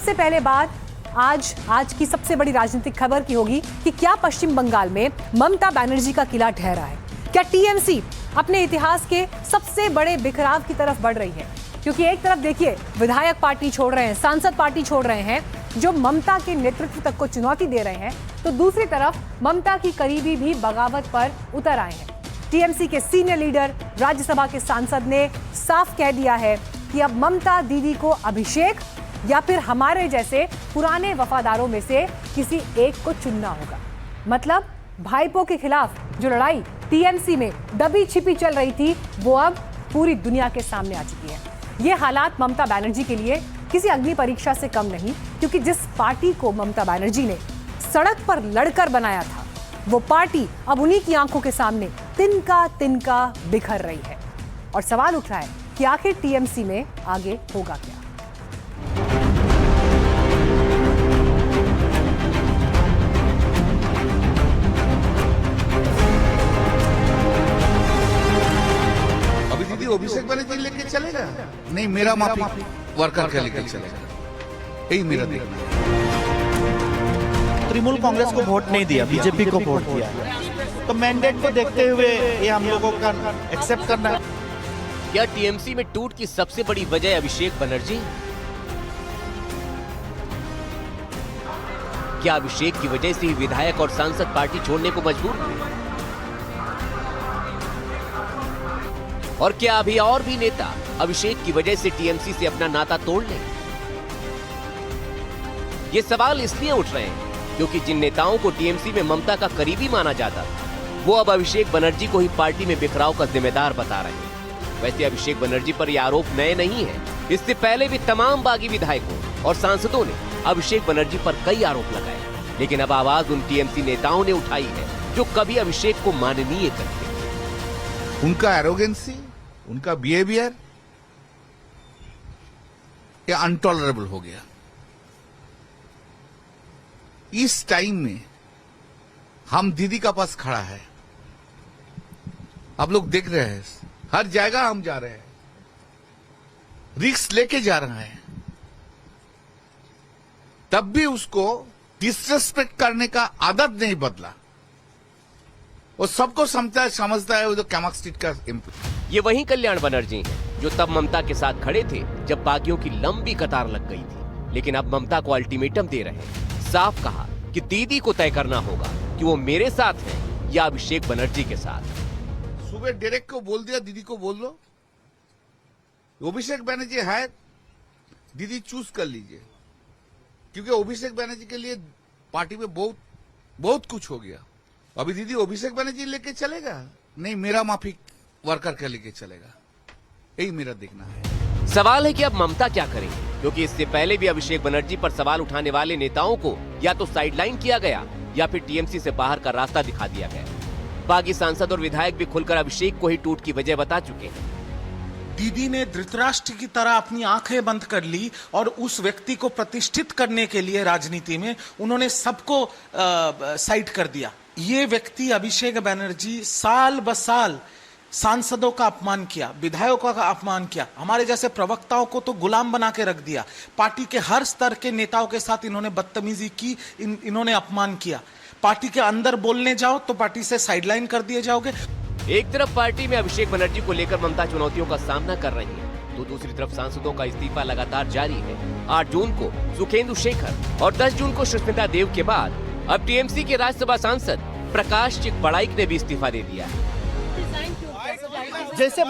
सबसे पहले बात आज की सबसे बड़ी राजनीतिक खबर की होगी कि क्या पश्चिम बंगाल में ममता बनर्जी का किला ठहरा है? क्या टीएमसी अपने इतिहास के सबसे बड़े बिखराव की तरफ बढ़ रही है? क्योंकि एक तरफ देखिए विधायक पार्टी छोड़ रहे हैं, सांसद पार्टी छोड़ रहे हैं जो ममता के नेतृत्व तक को चुनौती दे रहे हैं, तो दूसरी तरफ ममता की करीबी भी बगावत पर उतर आए हैं। टीएमसी के सीनियर लीडर राज्यसभा के सांसद ने साफ कह दिया है कि अब ममता दीदी को अभिषेक या फिर हमारे जैसे पुराने वफादारों में से किसी एक को चुनना होगा। मतलब भाईपो के खिलाफ जो लड़ाई टीएमसी में दबी छिपी चल रही थी, वो अब पूरी दुनिया के सामने आ चुकी है। ये हालात ममता बनर्जी के लिए किसी अग्नि परीक्षा से कम नहीं, क्योंकि जिस पार्टी को ममता बनर्जी ने सड़क पर लड़कर बनाया था, वो पार्टी अब उन्हीं की आंखों के सामने तिनका तिनका बिखर रही है। और सवाल उठ रहा है कि आखिर टीएमसी में आगे होगा क्या? अभी दीदी अभिषेक बनर्जी लेके चलेगा? नहीं, मेरा माफी वर्कर के लेके चलेगा। यही मेरा देखना है। तृणमूल कांग्रेस को वोट नहीं दिया, बीजेपी को वोट दिया, तो मैंडेट को देखते हुए ये हम लोगों का एक्सेप्ट करना है। क्या टीएमसी में टूट की सबसे बड़ी वजह अभिषेक बनर्जी? क्या अभिषेक की वजह से ही विधायक और सांसद पार्टी छोड़ने को मजबूर हुए? और क्या अभी और भी नेता अभिषेक की वजह से टीएमसी से अपना नाता तोड़ लें? ये सवाल इसलिए उठ रहे हैं क्योंकि जिन नेताओं को टीएमसी में ममता का करीबी माना जाता था, वो अब अभिषेक बनर्जी को ही पार्टी में बिखराव का जिम्मेदार बता रहे हैं। वैसे अभिषेक बनर्जी पर यह आरोप नए नहीं है। इससे पहले भी तमाम बागी विधायकों और सांसदों ने अभिषेक बनर्जी पर कई आरोप लगाए, लेकिन अब आवाज उन टीएमसी नेताओं ने उठाई है जो कभी अभिषेक को माननीय करते थे। उनका एरोगेंसी, उनका बिहेवियर ये अनटॉलरेबल हो गया। इस टाइम में हम दीदी का पास खड़ा है, आप लोग देख रहे हैं, हर जगह हम जा रहे हैं, रिस्क लेके जा रहे हैं, तब भी उसको डिसरेस्पेक्ट करने का आदत नहीं बदला। वो सबको समझता है वो जो कैमक स्ट्रीट का एम्प्लॉय। ये वही कल्याण बनर्जी हैं जो तब ममता के साथ खड़े थे जब बागियों की लंबी कतार लग गई थी, लेकिन अब ममता को अल्टीमेटम दे रहे हैं। साफ कहा कि दीदी को तय करना होगा कि वो मेरे साथ है या अभिषेक बनर्जी के साथ। सुबह डायरेक्ट को बोल दिया, दीदी को बोल लो अभिषेक बनर्जी है, दीदी चूज कर लीजिए, क्योंकि अभिषेक बनर्जी के लिए पार्टी में बहुत कुछ हो गया। अभी दीदी अभिषेक बनर्जी लेके चलेगा? नहीं, मेरा माफी वर्कर के लेके चलेगा। यही मेरा देखना है। सवाल है कि अब ममता क्या करेंगे, क्योंकि इससे पहले भी अभिषेक बनर्जी पर सवाल उठाने वाले नेताओं को या तो साइडलाइन किया गया या फिर टीएमसी से बाहर का रास्ता दिखा दिया गया। बागी सांसद और विधायक भी खुलकर अभिषेक को ही टूट की वजह बता चुके हैं। दीदी ने धृतराष्ट्र की तरह अपनी आंखें बंद कर ली और उस व्यक्ति को प्रतिष्ठित करने के लिए राजनीति में उन्होंने सबको साइड कर दिया। ये व्यक्ति अभिषेक बनर्जी साल ब साल सांसदों का अपमान किया, विधायकों का अपमान किया, हमारे जैसे प्रवक्ताओं को तो गुलाम बना के रख दिया। पार्टी के हर स्तर के नेताओं के साथ इन्होंने बदतमीजी की, इन्होंने अपमान किया। पार्टी के अंदर बोलने जाओ तो पार्टी से साइडलाइन कर दिए जाओगे। एक तरफ पार्टी में अभिषेक बनर्जी को लेकर ममता चुनौतियों का सामना कर रही है, तो दूसरी तरफ सांसदों का इस्तीफा लगातार जारी है। 8 जून को सुखेंदु शेखर और 10 जून को सुष्मिता देव के बाद अब टीएमसी के राज्यसभा सांसद प्रकाश चिकबड़ाइक ने भी इस्तीफा दे दिया है। जैसे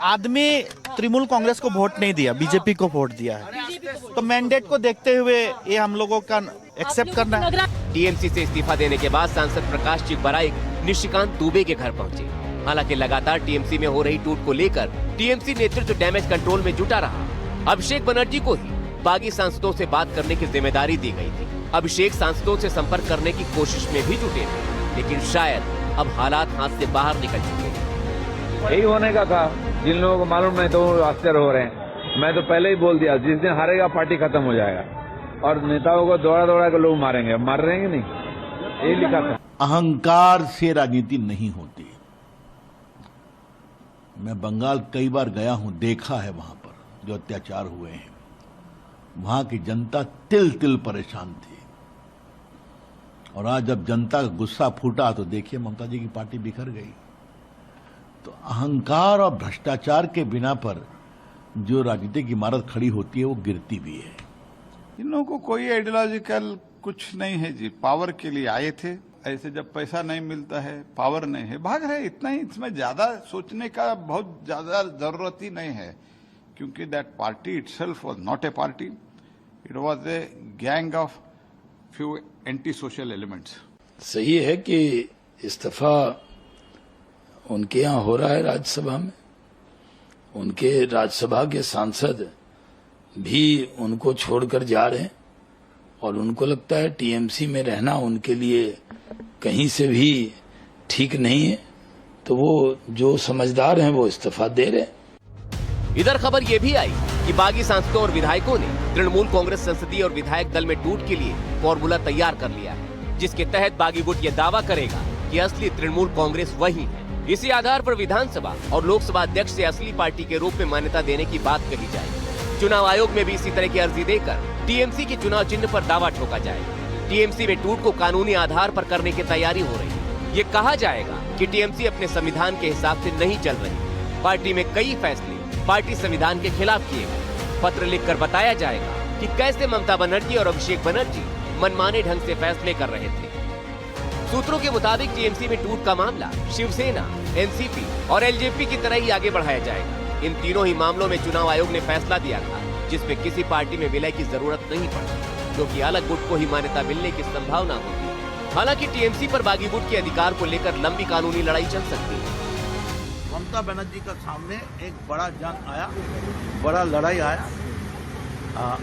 आदमी तृणमूल कांग्रेस को वोट नहीं दिया, बीजेपी को वोट दिया है, तो मैंडेट को देखते हुए ये हम लोगों का एक्सेप्ट करना है। टीएमसी से इस्तीफा देने के बाद सांसद प्रकाश चिकबड़ाइक निशिकांत दुबे के घर पहुंचे। हालांकि लगातार टीएमसी में हो रही टूट को लेकर टीएमसी नेतृत्व डैमेज कंट्रोल में जुटा रहा। अभिषेक बनर्जी को ही बागी सांसदों से बात करने की जिम्मेदारी दी गई थी। अभिषेक सांसदों से संपर्क करने की कोशिश में भी जुटे थे, लेकिन शायद अब हालात हाथ से बाहर निकल चुके हैं। यही होने का था, जिन लोगों को मालूम नहीं तो आश्चर्य हो रहे हैं। मैं तो पहले ही बोल दिया, जिस दिन हारेगा पार्टी खत्म हो जाएगा और नेताओं को दौड़ा दौड़ा कर लोग मारेंगे। मार रहे हैं नहीं, यही लिखा था। अहंकार से राजनीति नहीं होती। मैं बंगाल कई बार गया हूं, देखा है वहां पर जो अत्याचार हुए हैं। वहां की जनता तिल तिल परेशान थी। और आज जब जनता का गुस्सा फूटा तो देखिए ममता जी की पार्टी बिखर गई। तो अहंकार और भ्रष्टाचार के बिना पर जो राजनीतिक इमारत खड़ी होती है वो गिरती भी है। इन लोगों को कोई आइडियोलॉजिकल कुछ नहीं है जी, पावर के लिए आए थे। ऐसे जब पैसा नहीं मिलता है, पावर नहीं है, भाग रहे, इतना ही। इसमें ज्यादा सोचने का बहुत ज्यादा जरूरत ही नहीं है, क्योंकि that party itself was not a party, it was a gang of few anti social elements. सही है कि इस्तीफा उनके यहाँ हो रहा है राज्यसभा में, उनके राज्यसभा के सांसद भी उनको छोड़कर जा रहे हैं और उनको लगता है टीएमसी में रहना उनके लिए कहीं से भी ठीक नहीं है, तो वो जो समझदार हैं वो इस्तीफा दे रहे हैं। इधर खबर ये भी आई कि बागी सांसदों और विधायकों ने तृणमूल कांग्रेस संसदीय और विधायक दल में टूट के लिए फॉर्मूला तैयार कर लिया है, जिसके तहत बागी गुट ये दावा करेगा कि असली तृणमूल कांग्रेस वही है। इसी आधार पर विधानसभा और लोकसभा अध्यक्ष से असली पार्टी के रूप में मान्यता देने की बात कही जाएगी। चुनाव आयोग में भी इसी तरह की अर्जी देकर टीएमसी के चुनाव चिन्ह पर दावा ठोका जाएगा। टीएमसी में टूट को कानूनी आधार पर करने की तैयारी हो रही है। ये कहा जाएगा कि टीएमसी अपने संविधान के हिसाब से नहीं चल रही। पार्टी में कई फैसले पार्टी संविधान के खिलाफ किए गए। पत्र लिखकर बताया जाएगा कि कैसे ममता बनर्जी और अभिषेक बनर्जी मनमाने ढंग से फैसले कर रहे थे। सूत्रों के मुताबिक टीएमसी में टूट का मामला शिवसेना, एनसीपी और एलजेपी की तरह ही आगे बढ़ाया जाएगा। इन तीनों ही मामलों में चुनाव आयोग ने फैसला दिया था, जिसमें किसी पार्टी में विलय की जरूरत नहीं पड़ती, क्योंकि अलग गुट को ही मान्यता मिलने की संभावना होती है। हालांकि टीएमसी पर बागी गुट के अधिकार को लेकर लंबी कानूनी लड़ाई चल सकती है। ममता बनर्जी का सामने एक बड़ा जंग आया, बड़ा लड़ाई आया।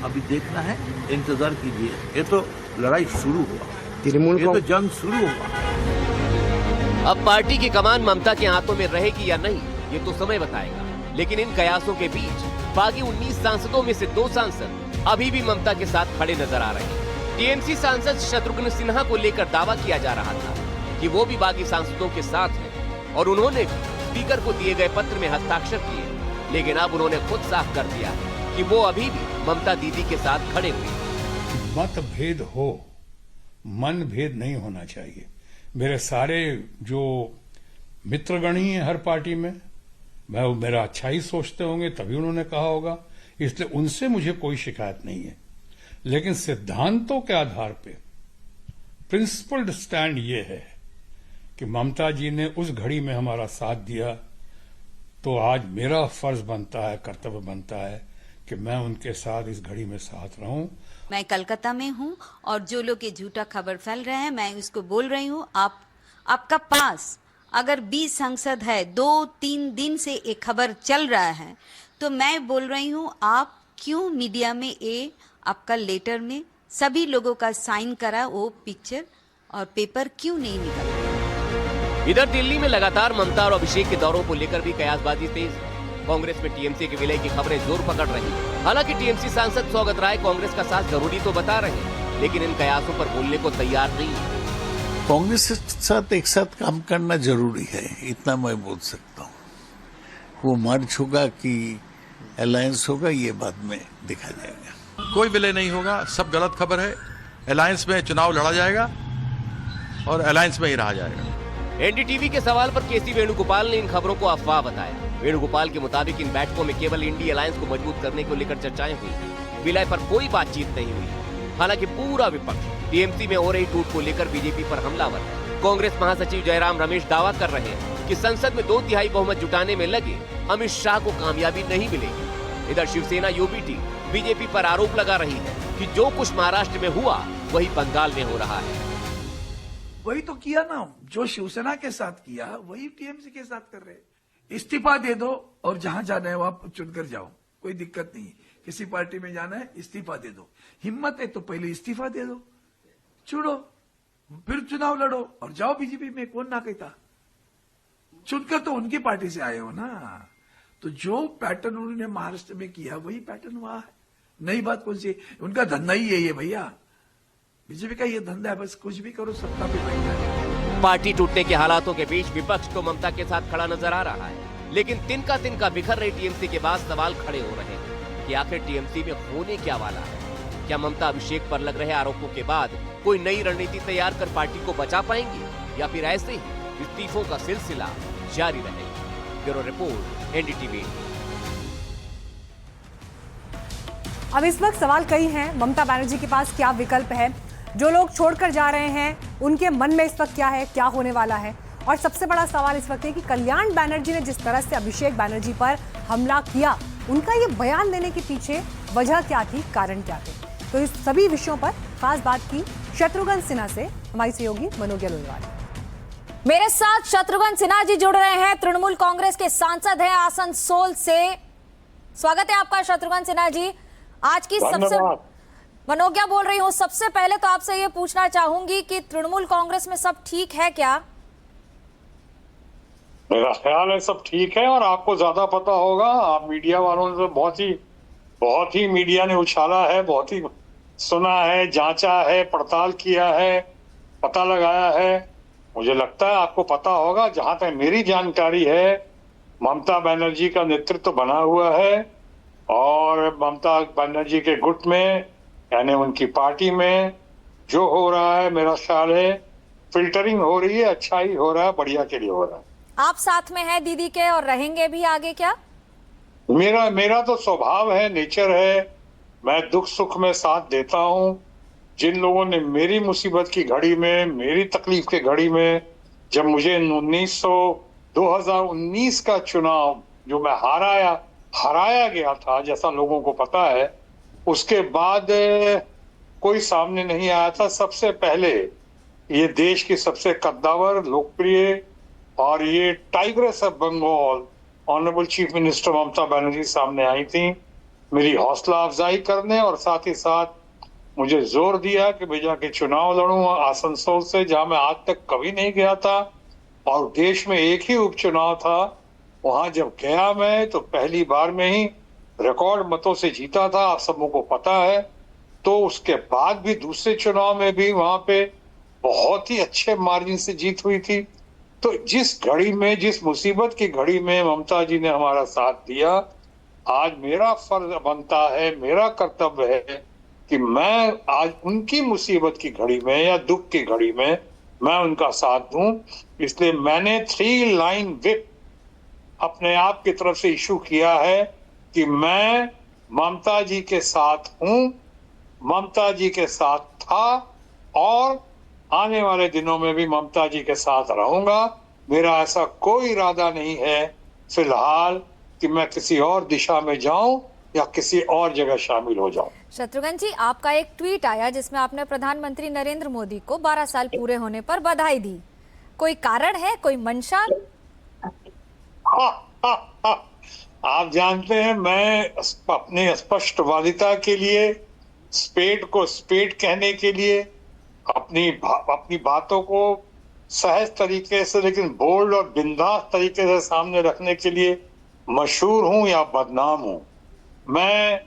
अभी देखना है, इंतजार कीजिए। ये तो लड़ाई शुरू हुआ, ये तो जंग शुरू हुआ। अब पार्टी की कमान ममता के हाथों में रहेगी या नहीं, ये तो समय बताएगा। लेकिन इन कयासों के बीच बागी 19 सांसदों में से 2 सांसद अभी भी ममता के साथ खड़े नजर आ रहे हैं। टीएमसी सांसद शत्रुघ्न सिन्हा को लेकर दावा किया जा रहा था कि वो भी बागी सांसदों के साथ हैं और उन्होंने भी स्पीकर को दिए गए पत्र में हस्ताक्षर किए। लेकिन अब उन्होंने खुद साफ कर दिया कि वो अभी भी ममता दीदी के साथ खड़े हुए। मतभेद हो, मन भेद नहीं होना चाहिए। मेरे सारे जो मित्रगण ही हैं हर पार्टी में, मैं मेरा अच्छा ही सोचते होंगे, तभी उन्होंने कहा होगा, इसलिए उनसे मुझे कोई शिकायत नहीं है। लेकिन सिद्धांतों के आधार पे प्रिंसिपल्ड स्टैंड ये है कि ममता जी ने उस घड़ी में हमारा साथ दिया, तो आज मेरा फर्ज बनता है, कर्तव्य बनता है कि मैं उनके साथ इस घड़ी में साथ रहूं। मैं कलकत्ता में हूं और जो लोग ये झूठा खबर फैल रहे हैं, मैं उसको बोल रही हूं, आपका पास अगर 20 सांसद है, 2-3 दिन से एक खबर चल रहा है, तो मैं बोल रही हूं, आप क्यों मीडिया में आपका लेटर में सभी लोगों का साइन करा वो पिक्चर और पेपर क्यों नहीं निकला? इधर दिल्ली में लगातार ममता और अभिषेक के दौरों को लेकर भी कयासबाजी तेज है। कांग्रेस में टीएमसी के विलय की खबरें जोर पकड़ रही हैं। हालांकि टीएमसी सांसद सौगत राय कांग्रेस का साथ जरूरी तो बता रहे हैं, लेकिन इन कयासों पर बोलने को तैयार नहीं है। कांग्रेस के साथ एक साथ काम करना जरूरी है, इतना मैं बोल सकता हूँ। वो मर्ज होगा कि अलायंस होगा, ये बाद में देखा जाएगा। कोई विलय नहीं होगा, सब गलत खबर है। अलायंस में चुनाव लड़ा जाएगा और अलायंस में ही रहा जाएगा। एनडीटीवी के सवाल पर केसी वेणुगोपाल ने इन खबरों को अफवाह बताया। वेणुगोपाल के मुताबिक इन बैठकों में केवल इंडी अलायंस को मजबूत करने को लेकर चर्चाएं हुई, विलय पर कोई बातचीत नहीं हुई। हालांकि पूरा विपक्ष टीएमसी में हो रही टूट को लेकर बीजेपी पर हमलावर है। कांग्रेस महासचिव जयराम रमेश दावा कर रहे हैं कि संसद में 2/3 बहुमत जुटाने में लगे अमित शाह को कामयाबी नहीं मिलेगी। इधर शिवसेना यूबीटी बीजेपी पर आरोप लगा रही है कि जो कुछ महाराष्ट्र में हुआ वही बंगाल में हो रहा है। वही तो किया ना, जो शिवसेना के साथ किया वही टीएमसी के साथ कर रहे। इस्तीफा दे दो और जहां जाना है वहां चुनकर जाओ, कोई दिक्कत नहीं। किसी पार्टी में जाना है इस्तीफा दे दो, हिम्मत है तो पहले इस्तीफा दे दो, चुनो, फिर चुनाव लड़ो और जाओ बीजेपी में। कौन ना कहता, चुनकर तो उनकी पार्टी से आए हो ना। तो जो पैटर्न उन्होंने महाराष्ट्र में किया वही पैटर्न वहां है। नई बात कौन सी, उनका धंधा ही यही है भैया। बीजेपी का ये धंधा है, बस कुछ भी करो सत्ता पे बैठ जाए। पार्टी टूटने के हालातों के बीच विपक्ष तो ममता के साथ खड़ा नजर आ रहा है, लेकिन तिनका तिनका बिखर रही टीएमसी के बाद सवाल खड़े हो रहे हैं कि आखिर टीएमसी में होने क्या वाला है। क्या ममता अभिषेक पर लग रहे आरोपों के बाद कोई नई रणनीति तैयार कर पार्टी को बचा पाएंगी या फिर ऐसे ही इस्तीफों का सिलसिला जारी रहेगा? Bureau report, NDTV. अब इस वक्त सवाल कई हैं, ममता बनर्जी के पास क्या विकल्प है, जो लोग छोड़कर जा रहे हैं उनके मन में इस वक्त क्या है, क्या होने वाला है। और सबसे बड़ा सवाल इस वक्त है कि कल्याण बनर्जी ने जिस तरह से अभिषेक बनर्जी पर हमला किया, उनका ये बयान देने के पीछे वजह क्या थी, कारण क्या थे। तो इस सभी विषयों पर खास बात की शत्रुघ्न सिन्हा से हमारी सहयोगी मनोज्ञा लोहिवाल। मेरे साथ शत्रुघ्न सिन्हा जी जुड़ रहे हैं, तृणमूल कांग्रेस के सांसद हैं आसनसोल से। स्वागत है आपका शत्रुघ्न सिन्हा जी। आज की सबसे मनोज्ञा बोल रही हूँ। सबसे पहले तो आपसे ये पूछना चाहूंगी कि तृणमूल कांग्रेस में सब ठीक है क्या? मेरा ख्याल है सब ठीक है, और आपको ज्यादा पता होगा। आप मीडिया वालों ने तो बहुत ही मीडिया ने उछाला है, बहुत ही सुना है, जांचा है, पड़ताल किया है, पता लगाया है। मुझे लगता है आपको पता होगा। जहां तक मेरी जानकारी है, ममता बनर्जी का नेतृत्व बना हुआ है, और ममता बनर्जी के गुट में यानी उनकी पार्टी में जो हो रहा है, मेरा ख्याल है फिल्टरिंग हो रही है, अच्छा ही हो रहा है, बढ़िया के लिए हो रहा है। आप साथ में हैं दीदी के और रहेंगे भी आगे क्या? मेरा तो स्वभाव है, नेचर है। मैं दुख सुख में साथ देता हूँ। जिन लोगों ने मेरी मुसीबत की घड़ी में, मेरी तकलीफ के घड़ी में, जब मुझे 2019 का चुनाव जो मैं हराया गया था, जैसा लोगों को पता है, उसके बाद कोई सामने नहीं आया था। सबसे पहले ये देश की सबसे कद्दावर, लोकप्रिय और ये tigress of Bengal honourable chief minister Mamata Banerjee सामने आई थी, मेरी हौसला अफजाई करने, और साथ ही साथ मुझे जोर दिया कि मैं जाके चुनाव लड़ूं आसनसोल से, जहां मैं आज तक कभी नहीं गया था, और देश में एक ही उपचुनाव था। वहां जब गया मैं तो पहली बार में ही रिकॉर्ड मतों से जीता था, आप सबों को पता है। तो उसके बाद भी दूसरे चुनाव में भी वहां पे बहुत ही अच्छे मार्जिन से जीत हुई थी। तो जिस घड़ी में, जिस मुसीबत की घड़ी में ममता जी ने हमारा साथ दिया, आज मेरा फर्ज बनता है, मेरा कर्तव्य है कि मैं आज उनकी मुसीबत की घड़ी में या दुख की घड़ी में मैं उनका साथ दूं। इसलिए मैंने 3 लाइन व्हिप अपने आप की तरफ से इशू किया है कि मैं ममता जी के साथ हूं, ममता जी के साथ था, और आने वाले दिनों में भी ममता जी के साथ रहूंगा। मेरा ऐसा कोई इरादा नहीं है फिलहाल कि मैं किसी और दिशा में जाऊं या किसी और जगह शामिल हो जाऊं। शत्रुघ्न जी, आपका एक ट्वीट आया जिसमें आपने प्रधानमंत्री नरेंद्र मोदी को 12 साल पूरे होने पर बधाई दी। कोई कारण है, कोई मंशा? आप जानते हैं मैं अपनी स्पष्टवादिता के लिए, स्पेड को स्पेड कहने के लिए, अपनी बातों को सहज तरीके से लेकिन बोल्ड और बिंदास तरीके से सामने रखने के लिए मशहूर हूं या बदनाम हूं। मैं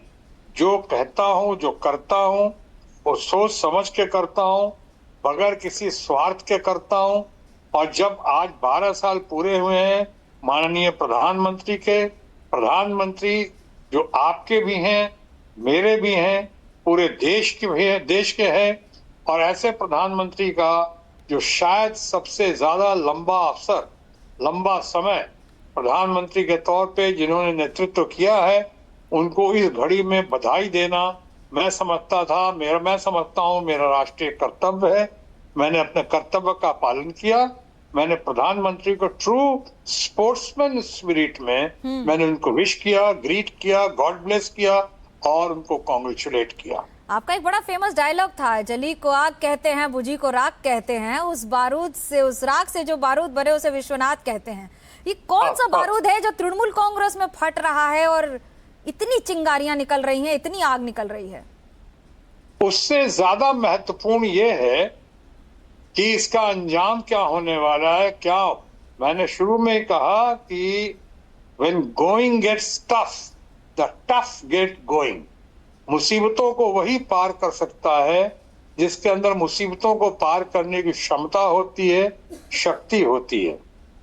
जो कहता हूं, जो करता हूं, वो सोच समझ के करता हूं, बगैर किसी स्वार्थ के करता हूं। और जब आज 12 साल पूरे हुए हैं माननीय प्रधानमंत्री के, प्रधानमंत्री जो आपके भी हैं, मेरे भी हैं, पूरे देश के भी हैं, देश के हैं, और ऐसे प्रधानमंत्री का जो शायद सबसे ज्यादा लंबा अवसर, लंबा समय प्रधानमंत्री के तौर पे जिन्होंने नेतृत्व किया है, उनको इस घड़ी में बधाई देना मैं समझता हूं मेरा राष्ट्रीय कर्तव्य है। मैंने अपने कर्तव्य का पालन किया। मैंने प्रधानमंत्री को ट्रू स्पोर्ट्समैन स्पिरिट में मैंने उनको विश किया, ग्रीट किया, गॉड ब्लेस किया और उनको कॉन्ग्रेचुलेट किया। आपका एक बड़ा फेमस डायलॉग था, जली को आग कहते हैं, बुझी को राख कहते हैं, उस बारूद से, उस राख से जो बारूद बने उसे विश्वनाथ कहते हैं। ये कौन सा बारूद है जो तृणमूल कांग्रेस में फट रहा है और इतनी चिंगारियां निकल रही हैं, इतनी आग निकल रही है? उससे ज्यादा महत्वपूर्ण ये है कि इसका अंजाम क्या होने वाला है। क्या मैंने शुरू में कहा कि when going gets tough, the tough get going। मुसीबतों को वही पार कर सकता है जिसके अंदर मुसीबतों को पार करने की क्षमता होती है, शक्ति होती है।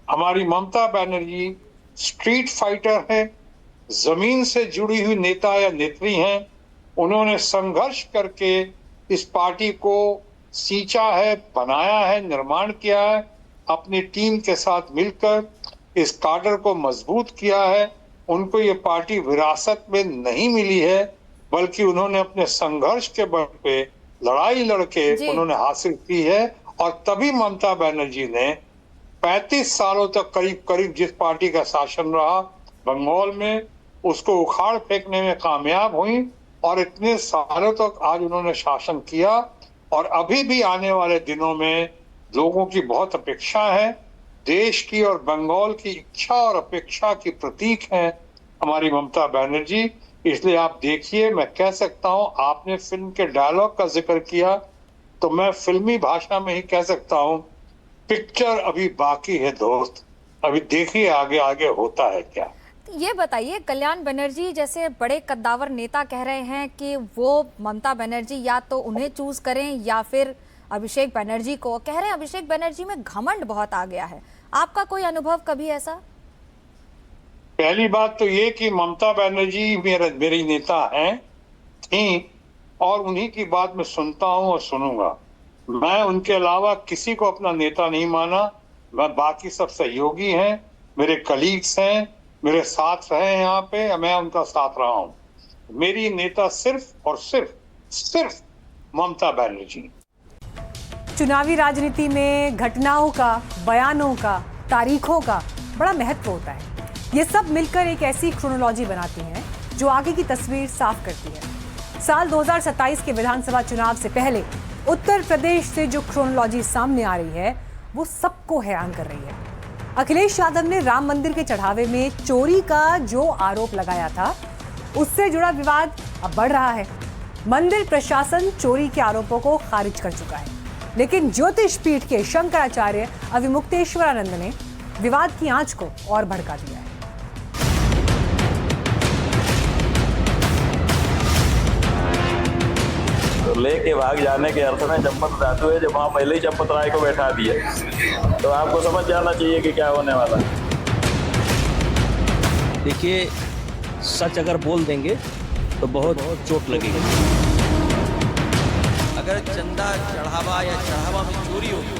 हमारी ममता बनर्जी स्ट्रीट फाइटर है, जमीन से जुड़ी हुई नेता या नेत्री हैं, उन्होंने संघर्ष करके इस पार्टी को सींचा है, बनाया है, निर्माण किया है, अपनी टीम के साथ मिलकर इस काडर को मजबूत किया है। उनको ये पार्टी विरासत में नहीं मिली है, बल्कि उन्होंने अपने संघर्ष के बल पे लड़ाई लड़के उन्होंने हासिल की है। और तभी ममता बनर्जी ने 35 सालों तक करीब करीब जिस पार्टी का शासन रहा बंगाल में, उसको उखाड़ फेंकने में कामयाब हुई और इतने सालों तक आज उन्होंने शासन किया। और अभी भी आने वाले दिनों में लोगों की बहुत अपेक्षा है। देश की और बंगाल की इच्छा और अपेक्षा की प्रतीक है हमारी ममता बनर्जी। इसलिए आप देखिए, मैं कह सकता हूं, आपने फिल्म के डायलॉग का जिक्र किया तो मैं फिल्मी भाषा में ही कह सकता हूं, पिक्चर अभी बाकी है दोस्त, अभी देखिए आगे आगे होता है क्या। ये बताइए, कल्याण बनर्जी जैसे बड़े कद्दावर नेता कह रहे हैं कि वो ममता बनर्जी या तो उन्हें चूज करें या फिर अभिषेक बनर्जी को। कह रहे हैं अभिषेक बनर्जी में घमंड बहुत आ गया है। आपका कोई अनुभव कभी ऐसा? पहली बात तो ये कि ममता बनर्जी मेरी नेता हैं, थी, और उन्हीं की बात मैं सुनता हूं और सुनूंगा। मैं उनके अलावा किसी को अपना नेता नहीं माना। मैं बाकी सब सहयोगी हैं, मेरे कलीग्स हैं, मेरे साथ रहे यहाँ पे, मैं उनका साथ रहा हूं। मेरी नेता सिर्फ और सिर्फ ममता बनर्जी। चुनावी राजनीति में घटनाओं का, बयानों का, तारीखों का बड़ा महत्व होता है। ये सब मिलकर एक ऐसी क्रोनोलॉजी बनाती हैं जो आगे की तस्वीर साफ करती है। साल 2027 के विधानसभा चुनाव से पहले उत्तर प्रदेश से जो क्रोनोलॉजी सामने आ रही है वो सबको हैरान कर रही है। अखिलेश यादव ने राम मंदिर के चढ़ावे में चोरी का जो आरोप लगाया था, उससे जुड़ा विवाद अब बढ़ रहा है। मंदिर प्रशासन चोरी के आरोपों को खारिज कर चुका है, लेकिन ज्योतिष पीठ के शंकराचार्य अविमुक्तेश्वरानंद ने विवाद की आंच को और भड़का दिया है। तो लेके भाग जाने के अर्थ में चंपत धातु है, जब वहां पहले ही चंपत राय को बैठा दिए तो आपको समझ जाना चाहिए कि क्या होने वाला है। देखिए, सच अगर बोल देंगे तो बहुत चोट लगेगी। अगर चंदा चढ़ावा या चढ़ावा में चोरी होगी,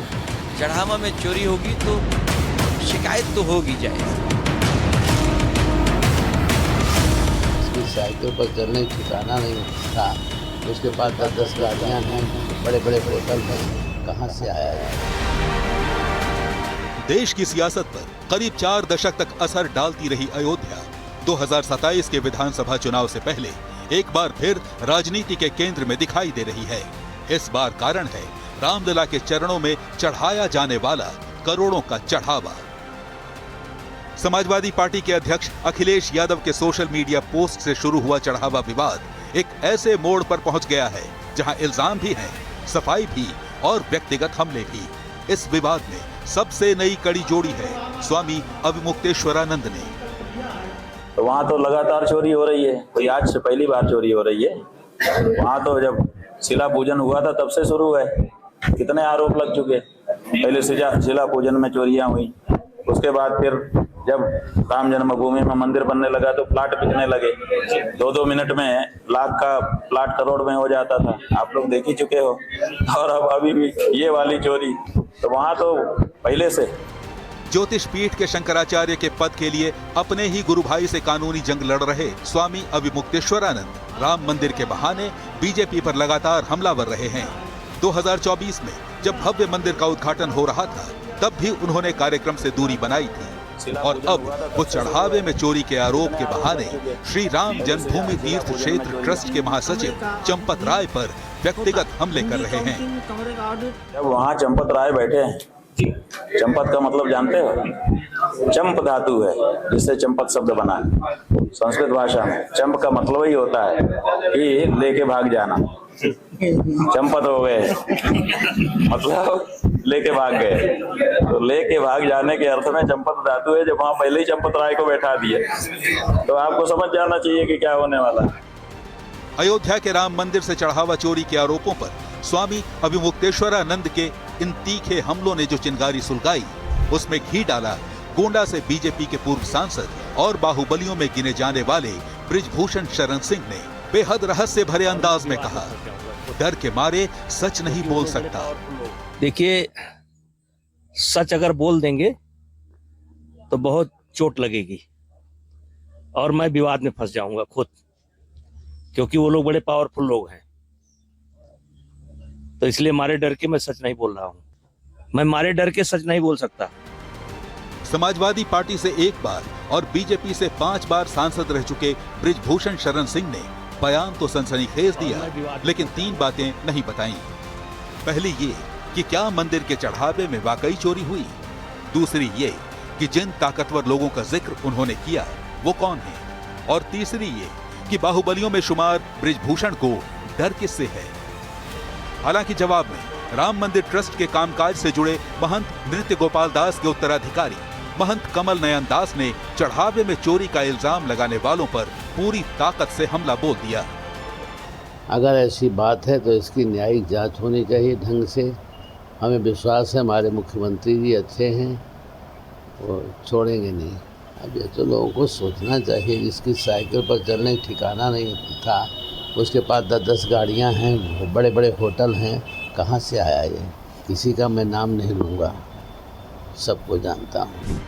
चढ़ावा में चोरी होगी तो शिकायत तो होगी जाए। इसकी साइटों पर चलने ठिकाना नहीं था, उसके पास 10 गाड़ियाँ हैं, बड़े बड़े होटल हैं, कहाँ से आया है? देश की सियासत पर करीब 4 दशक तक असर डालती रही अयोध्या 2027 के विधानसभा चुनाव से पहले एक बार फिर राजनीति के केंद्र में दिखाई दे रही है। इस बार कारण है रामलला के चरणों में चढ़ाया जाने वाला करोड़ों का चढ़ावा। समाजवादी पार्टी के अध्यक्ष अखिलेश यादव के सोशल मीडिया पोस्ट से शुरू हुआ चढ़ावा विवाद एक ऐसे मोड़ पर पहुंच गया है जहां इल्जाम भी हैं, सफाई भी और व्यक्तिगत हमले भी। इस विवाद में सबसे नई कड़ी जोड़ी है स्वामी अविमुक्तेश्वरानंद ने। तो वहाँ तो लगातार चोरी हो रही है, कोई आज से पहली बार चोरी हो रही है। वहाँ तो जब शिला पूजन हुआ था तब से शुरू है, कितने आरोप लग चुके। पहले शिला पूजन में चोरियां हुई, उसके बाद फिर जब राम जन्मभूमि में मंदिर बनने लगा तो प्लाट बिकने लगे। 2-2 मिनट में लाख का प्लाट करोड़ में हो जाता था, आप लोग देख ही चुके हो। और अब अभी भी ये वाली चोरी, तो वहाँ तो पहले से। ज्योतिष पीठ के शंकराचार्य के पद के लिए अपने ही गुरु भाई से कानूनी जंग लड़ रहे स्वामी अविमुक्तेश्वरानंद राम मंदिर के बहाने बीजेपी पर लगातार हमलावर रहे हैं। 2024 में जब भव्य मंदिर का उद्घाटन हो रहा था तब भी उन्होंने कार्यक्रम से दूरी बनाई थी और अब वो चढ़ावे में चोरी के आरोप के बहाने श्री राम जन्मभूमि तीर्थ क्षेत्र ट्रस्ट के महासचिव चंपत राय पर व्यक्तिगत हमले कर रहे हैं। जब वहाँ चंपत राय बैठे हैं, चंपत का मतलब जानते हो? चंप धातु है जिससे चंपत शब्द बना है। संस्कृत भाषा में चंप का मतलब ही होता है कि लेके भाग जाना। चंपत हो गए मतलब लेके भाग गए, तो लेके भाग जाने के अर्थ में चंपत धातु है, जब वहाँ पहले ही चंपत राय को बैठा दिए तो आपको समझ जाना चाहिए कि क्या होने वाला है। अयोध्या के राम मंदिर से चढ़ावा चोरी के आरोपों पर स्वामी अविमुक्तेश्वरानंद के इन तीखे हमलों ने जो चिंगारी सुलगाई, उसमें घी डाला गोंडा से बीजेपी के पूर्व सांसद और बाहुबलियों में गिने जाने वाले बृजभूषण शरण सिंह ने। बेहद रहस्य भरे अंदाज में कहा, डर के मारे सच नहीं बोल सकता। देखिए, सच अगर बोल देंगे तो बहुत चोट लगेगी और मैं विवाद में फंस जाऊंगा खुद, क्योंकि वो लोग बड़े पावरफुल लोग हैं। तो इसलिए मारे डर के मैं सच नहीं बोल रहा हूं। मैं मारे डर के सच नहीं बोल सकता। समाजवादी पार्टी से 1 बार और बीजेपी से 5 बार सांसद रह चुके बृजभूषण शरण सिंह ने बयान तो सनसनीखेज दिया, लेकिन 3 बातें नहीं बताई। पहली ये कि क्या मंदिर के चढ़ावे में वाकई चोरी हुई। दूसरी ये कि जिन ताकतवर लोगों का जिक्र उन्होंने किया वो कौन है। और तीसरी ये कि बाहुबलियों में शुमार बृजभूषण को डर किससे है। हालांकि जवाब में राम मंदिर ट्रस्ट के कामकाज से जुड़े महंत नृत्य गोपाल दास के उत्तराधिकारी महंत कमल नयन दास ने चढ़ावे में चोरी का इल्जाम लगाने वालों पर पूरी ताकत से हमला बोल दिया। अगर ऐसी बात है तो इसकी न्यायिक जांच होनी चाहिए ढंग से। हमें विश्वास है हमारे मुख्यमंत्री जी अच्छे हैं, वो छोड़ेंगे नहीं। अब ये तो लोगों को सोचना चाहिए, जिसकी साइकिल पर चलने ठिकाना नहीं था, उसके पास 10-10 गाड़ियां हैं, बड़े बड़े होटल हैं, कहाँ से आया ये। किसी का मैं नाम नहीं लूँगा, सबको जानता हूँ।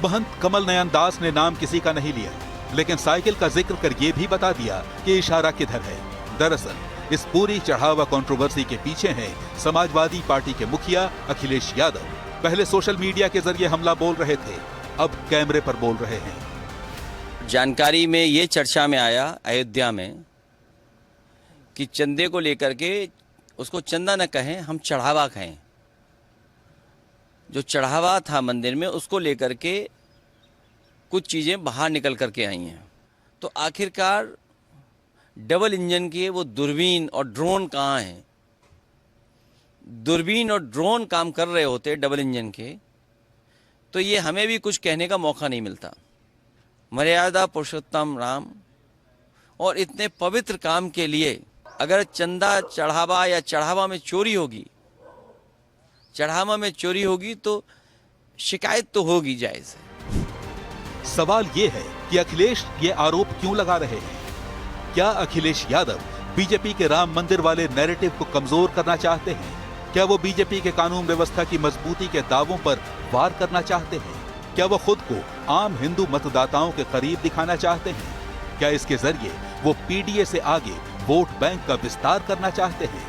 महंत कमल नयन दास ने नाम किसी का नहीं लिया, लेकिन साइकिल का जिक्र कर ये भी बता दिया कि इशारा किधर है। दरअसल इस पूरी चढ़ावा कंट्रोवर्सी के पीछे हैं समाजवादी पार्टी के मुखिया अखिलेश यादव। पहले सोशल मीडिया के जरिए हमला बोल रहे थे, अब कैमरे पर बोल रहे हैं। जानकारी में ये चर्चा में आया अयोध्या में कि चंदे को लेकर के उसको चंदा न कहें, हम चढ़ावा कहें। जो चढ़ावा था मंदिर में उसको लेकर के कुछ चीज़ें बाहर निकल करके आई हैं। तो आखिरकार डबल इंजन के वो दूरबीन और ड्रोन कहाँ हैं। दूरबीन और ड्रोन काम कर रहे होते डबल इंजन के, तो ये हमें भी कुछ कहने का मौका नहीं मिलता। मर्यादा पुरुषोत्तम राम और इतने पवित्र काम के लिए अगर चंदा चढ़ावा या चढ़ावा में चोरी होगी, चढ़ावा में चोरी होगी तो शिकायत तो होगी जायज है। सवाल ये है कि अखिलेश ये आरोप क्यों लगा रहे हैं। क्या अखिलेश यादव बीजेपी के राम मंदिर वाले नैरेटिव को कमजोर करना चाहते हैं? क्या वो बीजेपी के कानून व्यवस्था की मजबूती के दावों पर वार करना चाहते हैं? क्या वो खुद को आम हिंदू मतदाताओं के करीब दिखाना चाहते हैं? क्या इसके जरिए वो पीडीए से आगे वोट बैंक का विस्तार करना चाहते हैं?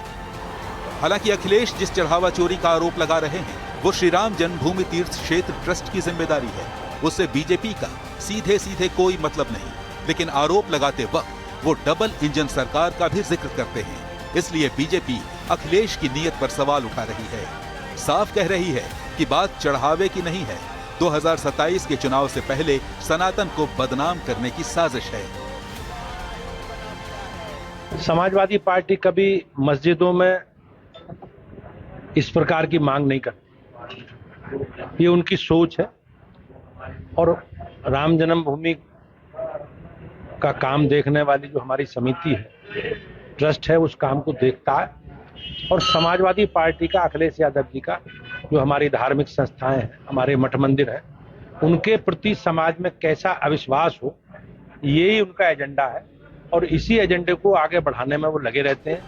हालांकि अखिलेश जिस चढ़ावा चोरी का आरोप लगा रहे हैं वो श्री राम जन्मभूमि तीर्थ क्षेत्र ट्रस्ट की जिम्मेदारी है, उससे बीजेपी का सीधे सीधे कोई मतलब नहीं। लेकिन आरोप लगाते वक्त वो डबल इंजन सरकार का भी जिक्र करते हैं, इसलिए बीजेपी अखिलेश की नीयत पर सवाल उठा रही है। साफ कह रही है कि बात चढ़ावे की नहीं है, 2027 के चुनाव से पहले सनातन को बदनाम करने की साजिश है। समाजवादी पार्टी कभी मस्जिदों में इस प्रकार की मांग नहीं करती, ये उनकी सोच है। और राम जन्मभूमि का काम देखने वाली जो हमारी समिति है, ट्रस्ट है, उस काम को देखता है। और समाजवादी पार्टी का, अखिलेश यादव जी का, जो हमारी धार्मिक संस्थाएं हैं, हमारे मठ मंदिर है, उनके प्रति समाज में कैसा अविश्वास हो, यही उनका एजेंडा है और इसी एजेंडे को आगे बढ़ाने में वो लगे रहते हैं।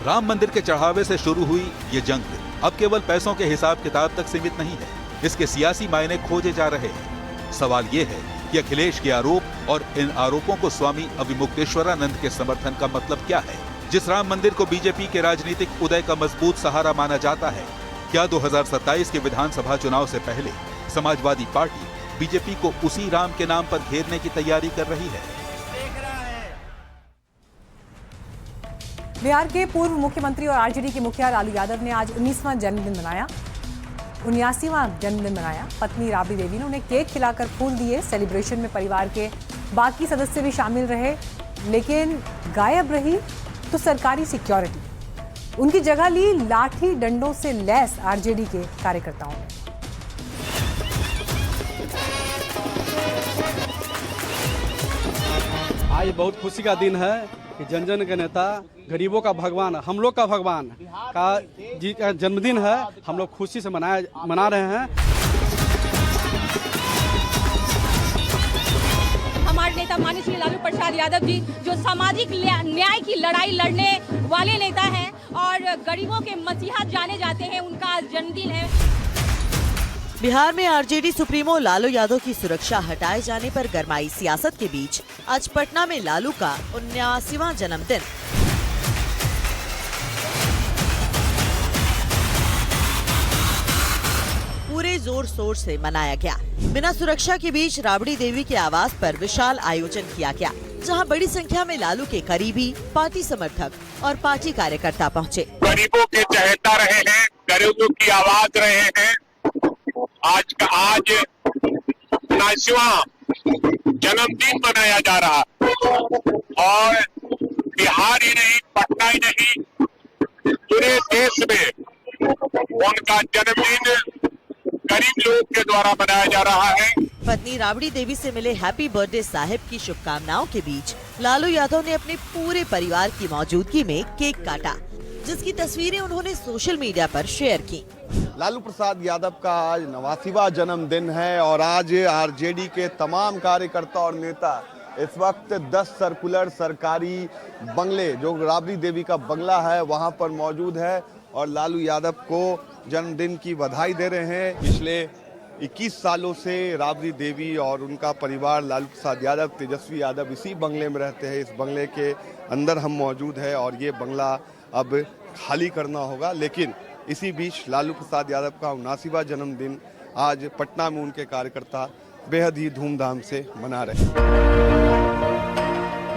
राम मंदिर के चढ़ावे से शुरू हुई ये जंग अब केवल पैसों के हिसाब किताब तक सीमित नहीं है, इसके सियासी मायने खोजे जा रहे हैं। सवाल ये है कि अखिलेश के आरोप और इन आरोपों को स्वामी अविमुक्तेश्वरानंद के समर्थन का मतलब क्या है। जिस राम मंदिर को बीजेपी के राजनीतिक उदय का मजबूत सहारा माना जाता है, क्या 2027 के विधानसभा चुनाव से पहले समाजवादी पार्टी बीजेपी को उसी राम के नाम पर घेरने की तैयारी कर रही है? बिहार के पूर्व मुख्यमंत्री और आरजेडी के मुखिया लालू यादव ने आज 19वां जन्मदिन मनाया, 79वां जन्मदिन मनाया। पत्नी राबड़ी देवी ने उन्हें केक खिलाकर फूल दिए। सेलिब्रेशन में परिवार के बाकी सदस्य भी शामिल रहे, लेकिन गायब रही तो सरकारी सिक्योरिटी। उनकी जगह ली लाठी डंडों से लैस आरजेडी के कार्यकर्ताओं ने। आज बहुत खुशी का दिन है कि जन जन के नेता, गरीबों का भगवान, हम लोग का भगवान का जी का जन्मदिन है। हम लोग खुशी से मना रहे हैं। हमारे नेता सम्मानित श्री लालू प्रसाद यादव जी, जो सामाजिक न्याय की लड़ाई लड़ने वाले नेता हैं और गरीबों के मसीहा जाने जाते हैं, उनका आज जन्मदिन है। बिहार में आरजेडी सुप्रीमो लालू यादव की सुरक्षा हटाए जाने पर गरमाई सियासत के बीच आज पटना में लालू का 79वां जन्मदिन। पूरे जोर शोर से मनाया गया। बिना सुरक्षा के बीच राबड़ी देवी के आवास पर विशाल आयोजन किया गया, जहां बड़ी संख्या में लालू के करीबी, पार्टी समर्थक और पार्टी कार्यकर्ता पहुंचे। गरीबों के चहेता रहे हैं, गरीबों की आवाज रहे हैं। आज 79वां जन्मदिन मनाया जा रहा और बिहार ही नहीं, पटना ही नहीं, पूरे देश में उनका जन्मदिन गरीब लोग के द्वारा मनाया जा रहा है। पत्नी राबड़ी देवी से मिले हैप्पी बर्थडे साहिब की शुभकामनाओं के बीच लालू यादव ने अपने पूरे परिवार की मौजूदगी में केक काटा, जिसकी तस्वीरें उन्होंने सोशल मीडिया पर शेयर की। लालू प्रसाद यादव का आज 89वां जन्मदिन है और आज आरजेडी के तमाम कार्यकर्ता और नेता इस वक्त 10 सर्कुलर सरकारी बंगले, जो राबड़ी देवी का बंगला है, वहां पर मौजूद है और लालू यादव को जन्मदिन की बधाई दे रहे हैं। पिछले 21 सालों से राबड़ी देवी और उनका परिवार लालू प्रसाद यादव, तेजस्वी यादव इसी बंगले में रहते हैं। इस बंगले के अंदर हम मौजूद है और ये बंगला अब खाली करना होगा। लेकिन इसी बीच लालू प्रसाद यादव का 79वां जन्मदिन आज पटना में उनके कार्यकर्ता बेहद ही धूमधाम से मना रहे हैं।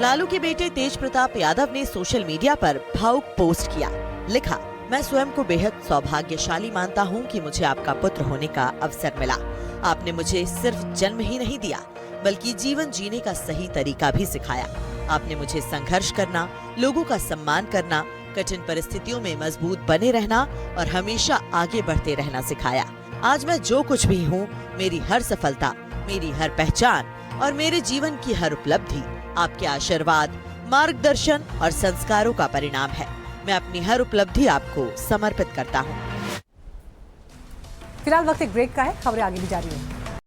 लालू के बेटे तेज प्रताप यादव ने सोशल मीडिया पर भावुक पोस्ट किया। लिखा, मैं स्वयं को बेहद सौभाग्यशाली मानता हूं कि मुझे आपका पुत्र होने का अवसर मिला। आपने मुझे सिर्फ जन्म ही नहीं दिया, बल्कि जीवन जीने का सही तरीका भी सिखाया। आपने मुझे संघर्ष करना, लोगों का सम्मान करना, कठिन परिस्थितियों में मजबूत बने रहना और हमेशा आगे बढ़ते रहना सिखाया। आज मैं जो कुछ भी हूँ, मेरी हर सफलता, मेरी हर पहचान और मेरे जीवन की हर उपलब्धि आपके आशीर्वाद, मार्गदर्शन और संस्कारों का परिणाम है। मैं अपनी हर उपलब्धि आपको समर्पित करता हूँ। फिलहाल वक्त एक ब्रेक का है, खबरें आगे भी जारी रहेंगी।